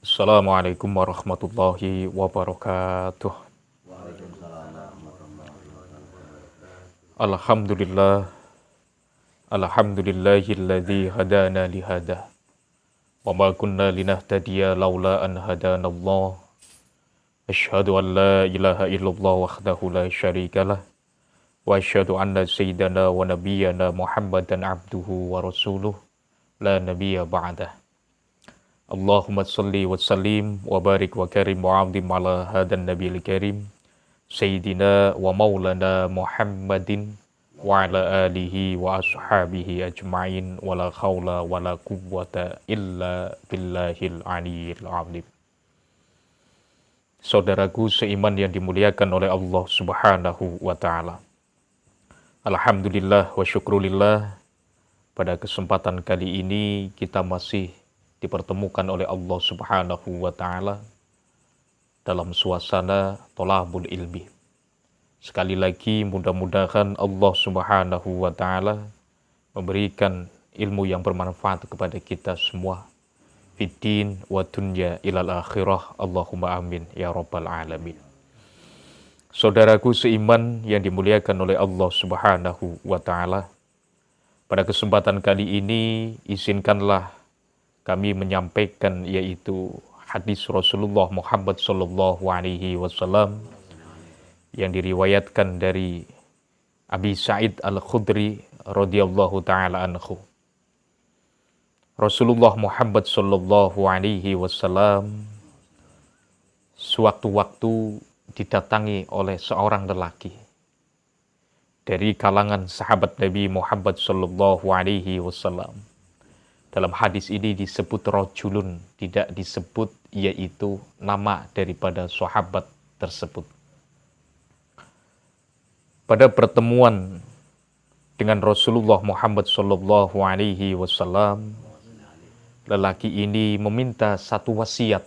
Assalamualaikum warahmatullahi wabarakatuh. Alhamdulillah, alhamdulillahilladzi hadana lihada. Wa ma kunna linahtadiya laula an hadanallah. Asyhadu an la ilaha illallah wahdahu la syarikalah. Wa asyhadu anna sayyidana wa nabiyyana Muhammadan abduhu wa rasuluh. La nabiyya ba'dah. Allahumma salli wa sallim wa barik wa karim wa azim ala hadan nabiyil karim Sayyidina wa maulana Muhammadin wa ala alihi wa ashabihi ajma'in wa la khawla wa la quwwata illa billahil aliyyil azim. Saudaraku seiman yang dimuliakan oleh Allah Subhanahu wa taala. Alhamdulillah wa syukrulillah, pada kesempatan kali ini kita masih dipertemukan oleh Allah Subhanahu wa taala dalam suasana thalabul ilmi. Sekali lagi mudah-mudahan Allah Subhanahu wa taala memberikan ilmu yang bermanfaat kepada kita semua, fiddin wa dunya ilal akhirah. Allahumma amin ya rabbal alamin. Saudaraku seiman yang dimuliakan oleh Allah Subhanahu wa taala, pada kesempatan kali ini izinkanlah kami menyampaikan yaitu hadis Rasulullah Muhammad sallallahu alaihi wasallam yang diriwayatkan dari Abi Sa'id Al-Khudri radhiyallahu taala anhu. Rasulullah Muhammad sallallahu alaihi wasallam sewaktu-waktu didatangi oleh seorang lelaki dari kalangan sahabat Nabi Muhammad sallallahu alaihi wasallam. Dalam hadis ini disebut rajulun, tidak disebut yaitu nama daripada sahabat tersebut. Pada pertemuan dengan Rasulullah Muhammad sallallahu alaihi wasallam, lelaki ini meminta satu wasiat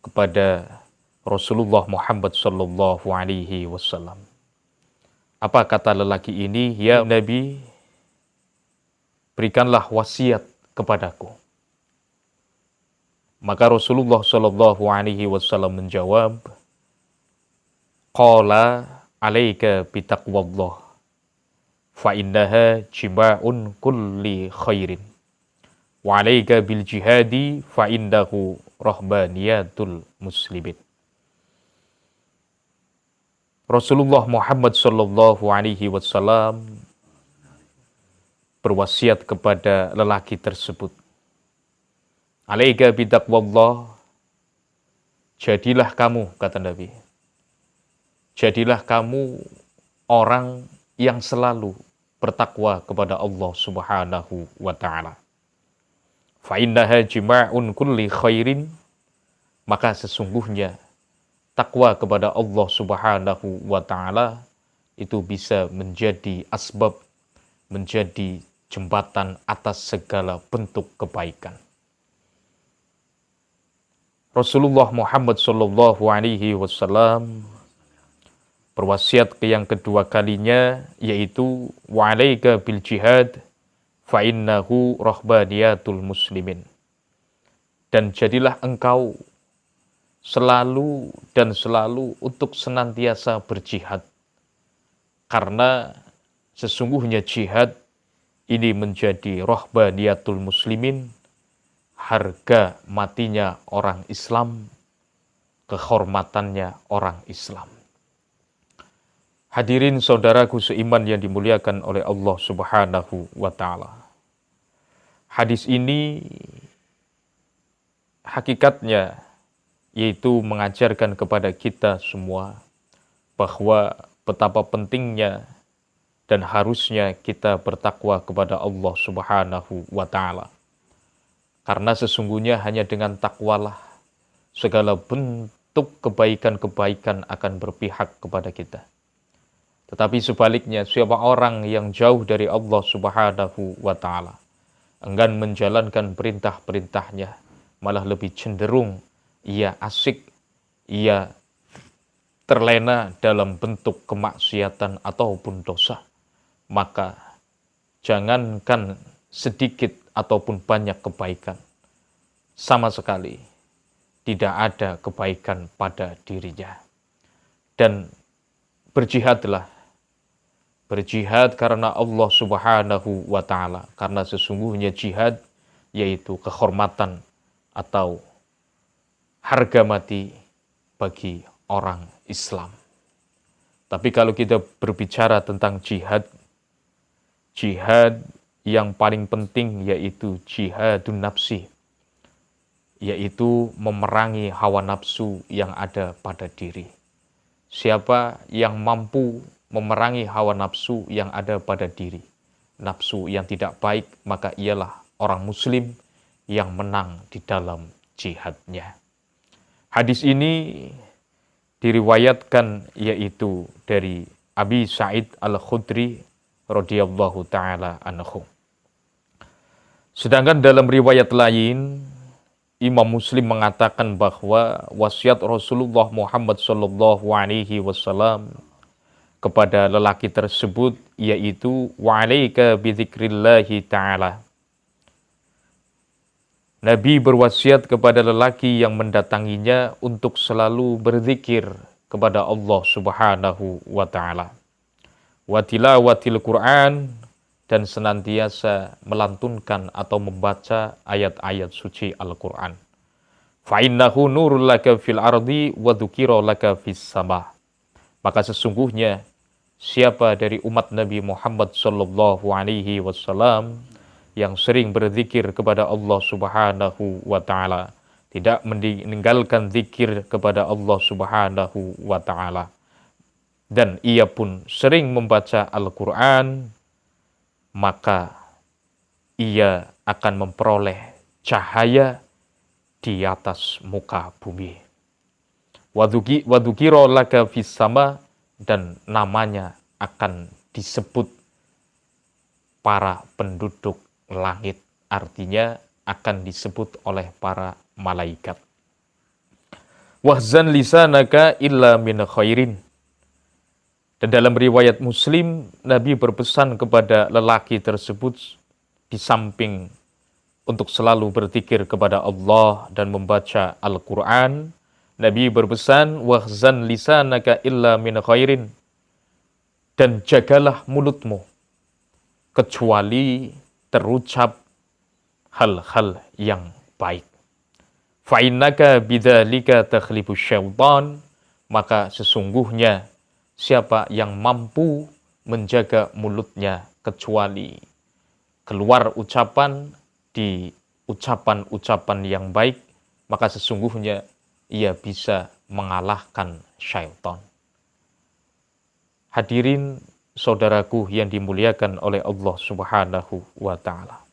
kepada Rasulullah Muhammad sallallahu alaihi wasallam. Apa kata lelaki ini? Ya Nabi, berikanlah wasiat kepadaku. Maka Rasulullah sallallahu alaihi wasallam menjawab, qala alaika bitaqwallah fa innaha jima'un kulli khairin wa alaika bil jihadi fa innahu rahbaniyatul muslimin. Rasulullah Muhammad sallallahu alaihi wasallam berwasiat kepada lelaki tersebut. Alaika bitaqwallah, jadilah kamu, kata Nabi, jadilah kamu orang yang selalu bertakwa kepada Allah Subhanahu wa taala. Fa innaha jima'un kulli khairin, maka sesungguhnya takwa kepada Allah Subhanahu wa taala itu bisa menjadi asbab, menjadi jembatan atas segala bentuk kebaikan. Rasulullah Muhammad sallallahu alaihi wasallam berwasiat ke yang kedua kalinya, yaitu wa alaika bil jihad fa innahu rahbaniyatul muslimin. Dan jadilah engkau selalu dan selalu untuk senantiasa berjihad, karena sesungguhnya jihad ini menjadi rahbaniyatul muslimin, harga matinya orang Islam, kehormatannya orang Islam. Hadirin saudaraku seiman yang dimuliakan oleh Allah Subhanahu wa taala. Hadis ini hakikatnya yaitu mengajarkan kepada kita semua bahwa betapa pentingnya dan harusnya kita bertakwa kepada Allah Subhanahu wa taala. Karena sesungguhnya hanya dengan takwalah segala bentuk kebaikan-kebaikan akan berpihak kepada kita. Tetapi sebaliknya, siapa orang yang jauh dari Allah Subhanahu wa taala, enggan menjalankan perintah-perintahnya, malah lebih cenderung ia asik, ia terlena dalam bentuk kemaksiatan ataupun dosa, maka jangankan sedikit ataupun banyak kebaikan, sama sekali tidak ada kebaikan pada dirinya. Dan berjihadlah, berjihad karena Allah Subhanahu wa Ta'ala, karena sesungguhnya jihad yaitu kehormatan atau harga mati bagi orang Islam. Tapi kalau kita berbicara tentang jihad, jihad yang paling penting yaitu jihadun nafsi, yaitu memerangi hawa nafsu yang ada pada diri. Siapa yang mampu memerangi hawa nafsu yang ada pada diri, nafsu yang tidak baik, maka ialah orang muslim yang menang di dalam jihadnya. Hadis ini diriwayatkan yaitu dari Abi Sa'id Al-Khudri radhiyallahu taala anhu. Sedangkan dalam riwayat lain, Imam Muslim mengatakan bahwa wasiat Rasulullah Muhammad sallallahu alaihi wasallam kepada lelaki tersebut yaitu wa alaika bidzikrillahi taala. Nabi berwasiat kepada lelaki yang mendatanginya untuk selalu berzikir kepada Allah Subhanahu wa Ta'ala. Wa tilawatil Quran, dan senantiasa melantunkan atau membaca ayat-ayat suci Al-Quran. Fa innahu nurul laka fil ardi wa dzukira laka fis sama. Maka sesungguhnya siapa dari umat Nabi Muhammad sallallahu alaihi wasallam yang sering berzikir kepada Allah Subhanahu wa Ta'ala, tidak meninggalkan zikir kepada Allah Subhanahu wa Ta'ala, dan ia pun sering membaca Al-Quran, maka ia akan memperoleh cahaya di atas muka bumi. Wadukiro laka fis sama, dan namanya akan disebut para penduduk langit, artinya akan disebut oleh para malaikat. Wahzan lisanaka illa min khairin. Dan dalam riwayat Muslim, Nabi berpesan kepada lelaki tersebut di samping untuk selalu berzikir kepada Allah dan membaca Al-Quran, Nabi berpesan, wahzan lisanaka illa min khairin, dan jagalah mulutmu kecuali terucap hal-hal yang baik. Fa'innaka bidzalika takhlifu syaitan, maka sesungguhnya siapa yang mampu menjaga mulutnya kecuali keluar ucapan di ucapan-ucapan yang baik, maka sesungguhnya ia bisa mengalahkan syaitan. Hadirin saudaraku yang dimuliakan oleh Allah Subhanahu wa Ta'ala.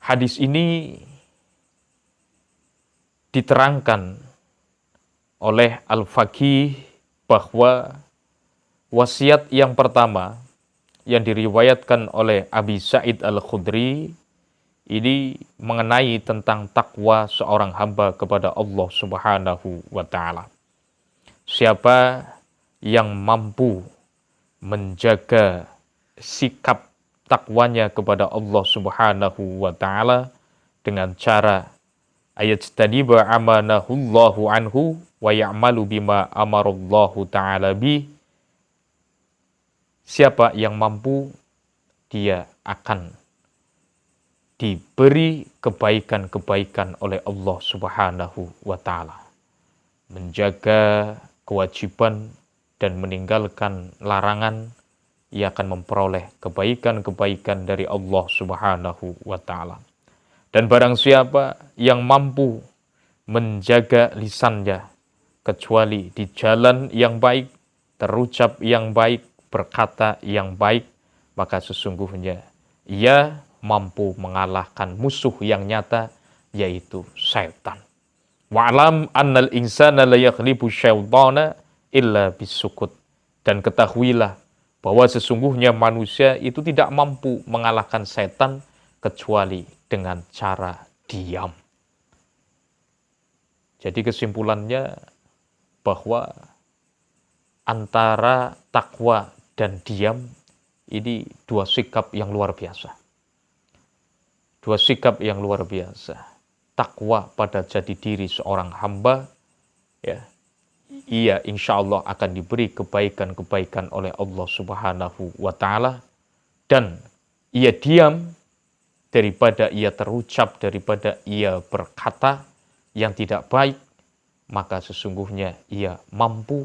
Hadis ini diterangkan oleh Al-Faqih bahwa wasiat yang pertama yang diriwayatkan oleh Abi Sa'id Al-Khudri ini mengenai tentang takwa seorang hamba kepada Allah Subhanahu wa Ta'ala. Siapa yang mampu menjaga sikap takwanya kepada Allah Subhanahu wa Ta'ala dengan cara ayajtaniba amanahullahu anhu wa ya'malu bima amarallahu ta'ala bi. Siapa yang mampu, dia akan diberi kebaikan-kebaikan oleh Allah Subhanahu wa Ta'ala. Menjaga kewajiban dan meninggalkan larangan, ia akan memperoleh kebaikan-kebaikan dari Allah Subhanahu wa Ta'ala. Dan barang siapa yang mampu menjaga lisannya kecuali di jalan yang baik, terucap yang baik, berkata yang baik, maka sesungguhnya ia mampu mengalahkan musuh yang nyata, yaitu syaitan. Wa'lam annal insana la yaghlibu syaitana illa bisukut. Dan ketahuilah bahwa sesungguhnya manusia itu tidak mampu mengalahkan setan kecuali dengan cara diam. Jadi kesimpulannya bahwa antara takwa dan diam ini dua sikap yang luar biasa. Dua sikap yang luar biasa. takwa pada jati diri seorang hamba, ya, ia insya Allah akan diberi kebaikan-kebaikan oleh Allah Subhanahu wa Ta'ala, dan ia diam daripada ia terucap, daripada ia berkata yang tidak baik, maka sesungguhnya ia mampu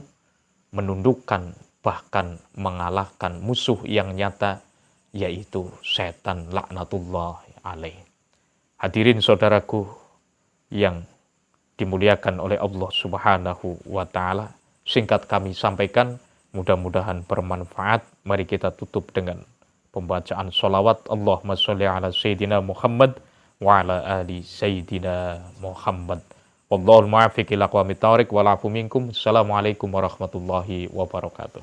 menundukkan, bahkan mengalahkan musuh yang nyata, yaitu setan laknatullah alaih. Hadirin saudaraku yang dimuliakan oleh Allah Subhanahu wa Ta'ala, singkat kami sampaikan, mudah-mudahan bermanfaat. Mari kita tutup dengan pembacaan sholawat. Allahumma sholli ala Sayyidina Muhammad wa ala ali Sayyidina Muhammad. Wallahul muwaffiq ila aqwamit thoriq wal afu minkum. Assalamualaikum warahmatullahi wabarakatuh.